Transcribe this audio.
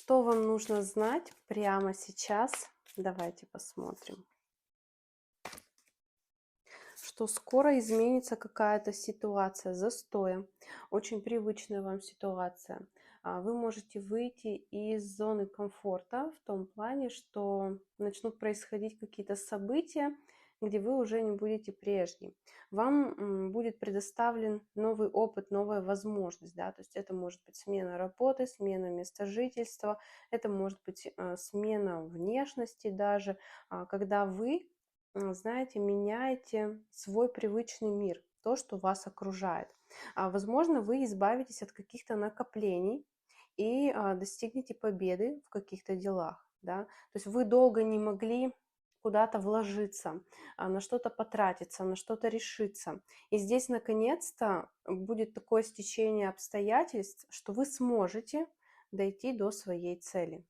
Что вам нужно знать прямо сейчас? Давайте посмотрим. Что скоро изменится какая-то ситуация застоя, очень привычная вам ситуация. Вы можете выйти из зоны комфорта в том плане, что начнут происходить какие-то события, где вы уже не будете прежним. Вам будет предоставлен новый опыт, новая возможность, да, то есть это может быть смена работы, смена места жительства, это может быть смена внешности даже, когда вы знаете, меняете свой привычный мир, то, что вас окружает. Возможно, вы избавитесь от каких-то накоплений и достигнете победы в каких-то делах. Да? То есть вы долго не могли куда-то вложиться, на что-то потратиться, на что-то решиться. И здесь, наконец-то, будет такое стечение обстоятельств, что вы сможете дойти до своей цели.